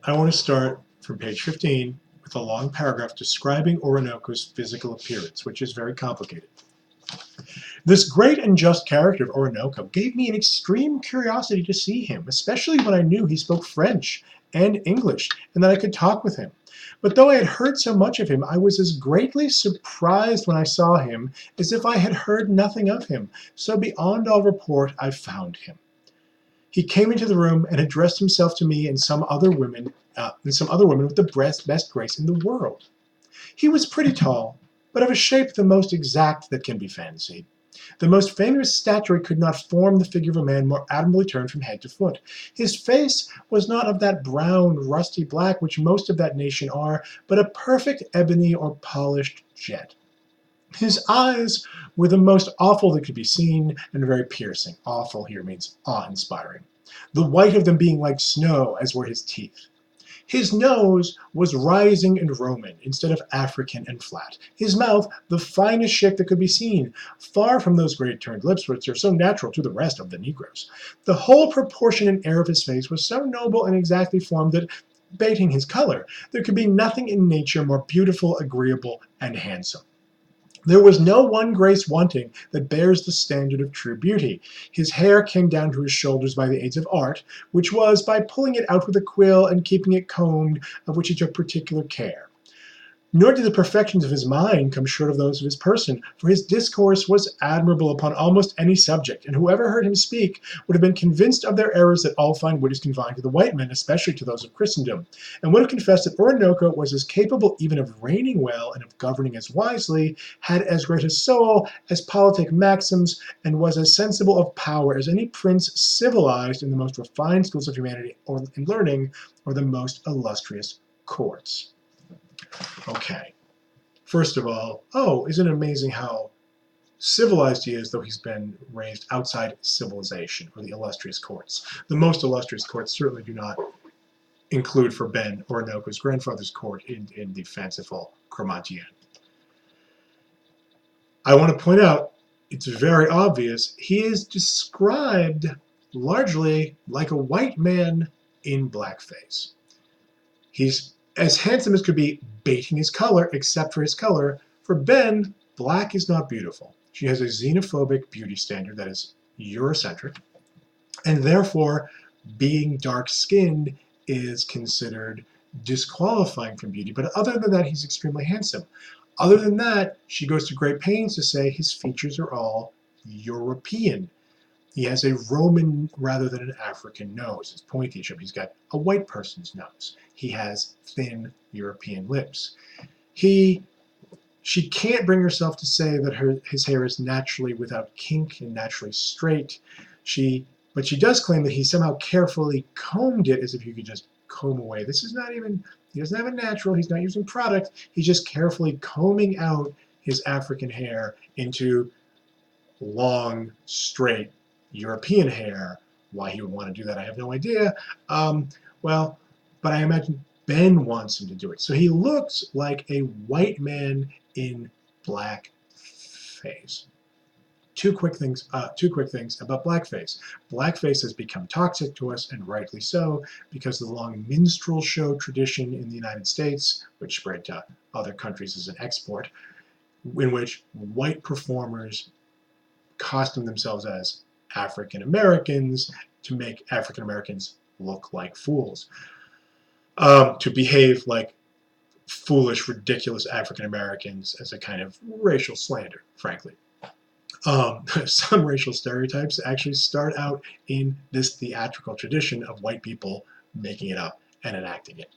I want to start from page 15 with a long paragraph describing Oroonoko's physical appearance, which is very complicated. This great and just character of Oroonoko gave me an extreme curiosity to see him, especially when I knew he spoke French and English, and that I could talk with him. But though I had heard so much of him, I was as greatly surprised when I saw him as if I had heard nothing of him. So beyond all report, I found him. He came into the room and addressed himself to me and some other women with the best grace in the world. He was pretty tall, but of a shape the most exact that can be fancied. The most famous statuary could not form the figure of a man more admirably turned from head to foot. His face was not of that brown, rusty black which most of that nation are, but a perfect ebony or polished jet. His eyes were the most awful that could be seen, and very piercing. Awful here means awe-inspiring. The white of them being like snow, as were his teeth. His nose was rising and Roman, instead of African and flat. His mouth, the finest shape that could be seen, far from those great turned lips which are so natural to the rest of the Negroes. The whole proportion and air of his face was so noble and exactly formed that, bating his color, there could be nothing in nature more beautiful, agreeable, and handsome. There was no one grace wanting that bears the standard of true beauty. His hair came down to his shoulders by the aids of art, which was by pulling it out with a quill and keeping it combed, of which he took particular care. Nor did the perfections of his mind come short of those of his person, for his discourse was admirable upon almost any subject, and whoever heard him speak would have been convinced of their errors that all fine wit is confined to the white men, especially to those of Christendom, and would have confessed that Oroonoko was as capable even of reigning well and of governing as wisely, had as great a soul as politic maxims, and was as sensible of power as any prince civilized in the most refined schools of humanity or in learning, or the most illustrious courts. Okay, first of all, isn't it amazing how civilized he is, though he's been raised outside civilization, or the illustrious courts. The most illustrious courts certainly do not include for Ben Oroonoko's grandfather's court in the fanciful Chromatien. I want to point out, it's very obvious, he is described largely like a white man in blackface. He's as handsome as could be, bating his color, except for his color. For Ben, black is not beautiful. She has a xenophobic beauty standard that is Eurocentric, and therefore being dark-skinned is considered disqualifying from beauty. But other than that, he's extremely handsome. Other than that, she goes to great pains to say his features are all European. He has a Roman rather than an African nose. His pointy shape. He's got a white person's nose. He has thin European lips. She can't bring herself to say that his hair is naturally without kink and naturally straight. But she does claim that he somehow carefully combed it as if you could just comb away. This is not even, he doesn't have a natural, he's not using product, he's just carefully combing out his African hair into long, straight European hair. Why he would want to do that, I have no idea. But I imagine Ben wants him to do it. So he looks like a white man in blackface. Two quick things about blackface. Blackface has become toxic to us, and rightly so, because of the long minstrel show tradition in the United States, which spread to other countries as an export, in which white performers costume themselves as African Americans to make African Americans look like fools, to behave like foolish, ridiculous African Americans as a kind of racial slander, frankly. Some racial stereotypes actually start out in this theatrical tradition of white people making it up and enacting it.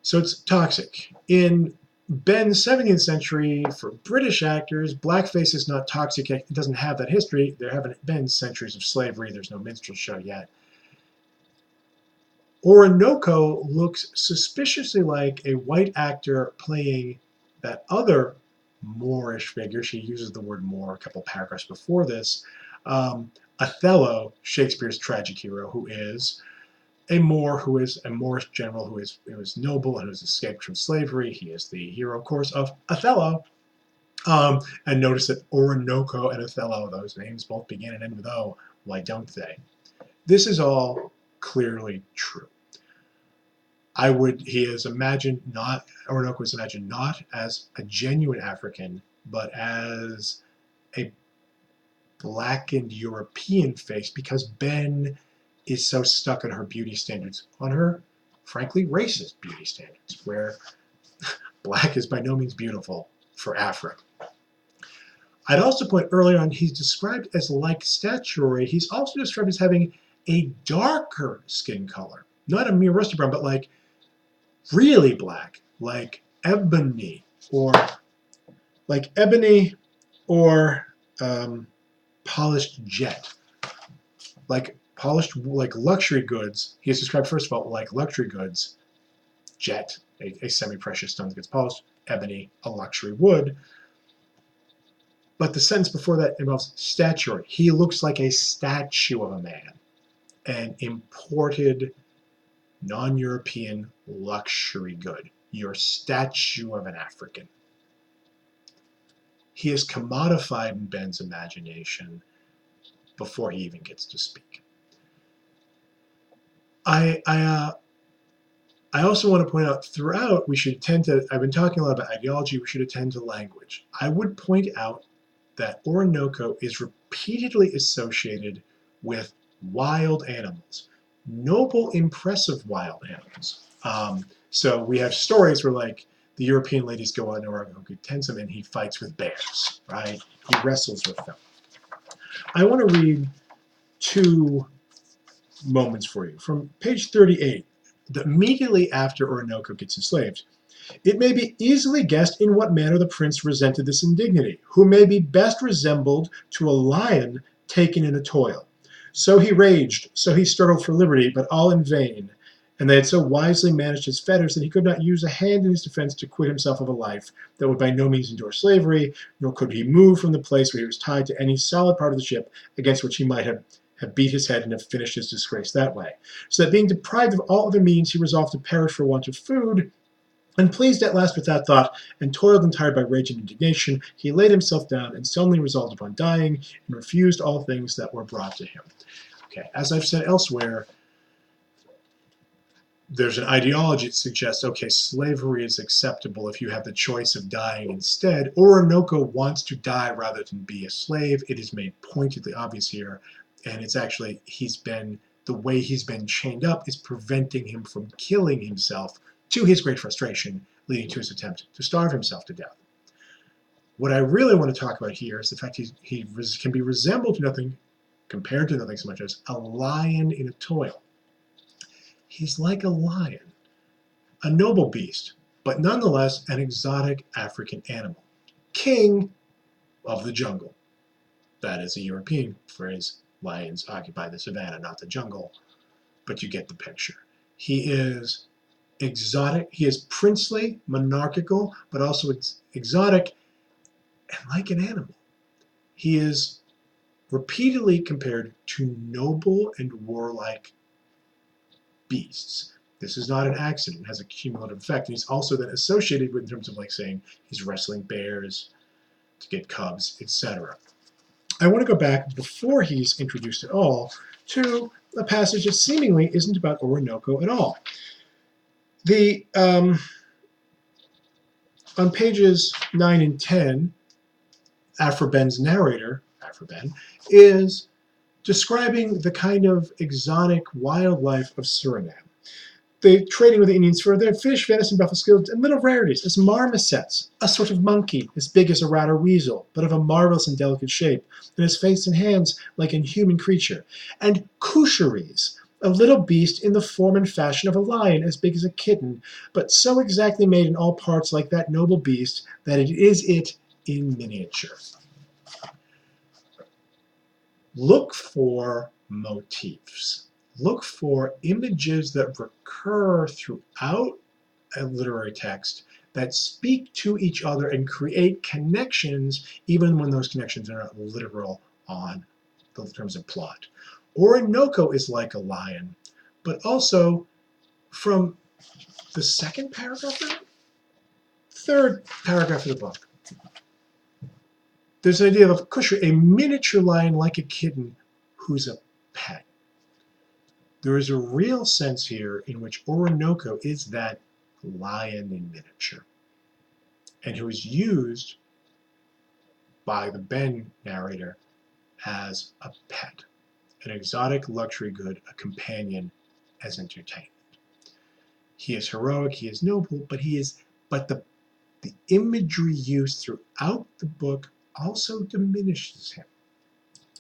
So it's toxic. In Ben's 17th century, for British actors, blackface is not toxic. It doesn't have that history. There haven't been centuries of slavery. There's no minstrel show yet. Oroonoko looks suspiciously like a white actor playing that other Moorish figure. She uses the word Moor a couple paragraphs before this. Othello, Shakespeare's tragic hero, who is a Moor, who is a Moorish general who is noble and who has escaped from slavery. He is the hero, of course, of Othello. And notice that Oroonoko and Othello, those names both begin and end with O. Why don't they? This is all clearly true. he is imagined not, Oroonoko is imagined not as a genuine African, but as a blackened European face, because Ben is so stuck on her beauty standards, on her, frankly, racist beauty standards, where black is by no means beautiful for Afro. I'd also point earlier on, he's described as like statuary. He's also described as having a darker skin color. Not a mere rusty brown, but like really black, like ebony, or polished jet. Like polished, like luxury goods. He is described, first of all, like luxury goods. Jet, a semi-precious stone that gets polished. Ebony, a luxury wood. But the sentence before that involves statuary. He looks like a statue of a man. An imported, non-European luxury good. Your statue of an African. He is commodified in Ben's imagination before he even gets to speak. I also want to point out throughout, we should tend to, I've been talking a lot about ideology, we should attend to language. I would point out that Oroonoko is repeatedly associated with wild animals, noble, impressive wild animals. So we have stories where like the European ladies go on Oroonoko tends them and he fights with bears, right? He wrestles with them. I want to read two moments for you. From page 38, immediately after Oroonoko gets enslaved, it may be easily guessed in what manner the prince resented this indignity, who may be best resembled to a lion taken in a toil. So he raged, so he struggled for liberty, but all in vain, and they had so wisely managed his fetters that he could not use a hand in his defense to quit himself of a life that would by no means endure slavery, nor could he move from the place where he was tied to any solid part of the ship against which he might have beat his head and have finished his disgrace that way. So that being deprived of all other means, he resolved to perish for want of food, and pleased at last with that thought, and toiled and tired by rage and indignation, he laid himself down and suddenly resolved upon dying, and refused all things that were brought to him. Okay, as I've said elsewhere, there's an ideology that suggests, okay, slavery is acceptable if you have the choice of dying instead. Oroonoko wants to die rather than be a slave. It is made pointedly obvious here, and it's actually, the way he's been chained up is preventing him from killing himself, to his great frustration, leading to his attempt to starve himself to death. What I really want to talk about here is the fact he can be resembled to nothing, compared to nothing so much as a lion in a toil. He's like a lion, a noble beast, but nonetheless an exotic African animal. King of the jungle. That is a European phrase. Lions occupy the savannah, not the jungle, but you get the picture. He is exotic, he is princely, monarchical, but also exotic, and like an animal. He is repeatedly compared to noble and warlike beasts. This is not an accident, it has a cumulative effect. And he's also then associated with, in terms of like saying he's wrestling bears to get cubs, etc. I want to go back before he's introduced at all to a passage that seemingly isn't about Oroonoko at all. On pages 9 and 10, Afroben's narrator, Afroben, is describing the kind of exotic wildlife of Suriname. They're trading with the Indians for their fish, venison, buffalo skins, and little rarities as marmosets, a sort of monkey as big as a rat or weasel, but of a marvelous and delicate shape, and his face and hands like a human creature, and coucheries, a little beast in the form and fashion of a lion, as big as a kitten, but so exactly made in all parts like that noble beast that it is it in miniature. Look for motifs. Look for images that recur throughout a literary text that speak to each other and create connections, even when those connections are not literal on the terms of plot. Oroonoko is like a lion, but also from the second paragraph, third paragraph of the book, there's an idea of a miniature lion like a kitten who's a pet. There is a real sense here in which Oroonoko is that lion in miniature, and who is used by the Ben narrator as a pet, an exotic luxury good, a companion as entertainment. He is heroic, he is noble, but the imagery used throughout the book also diminishes him.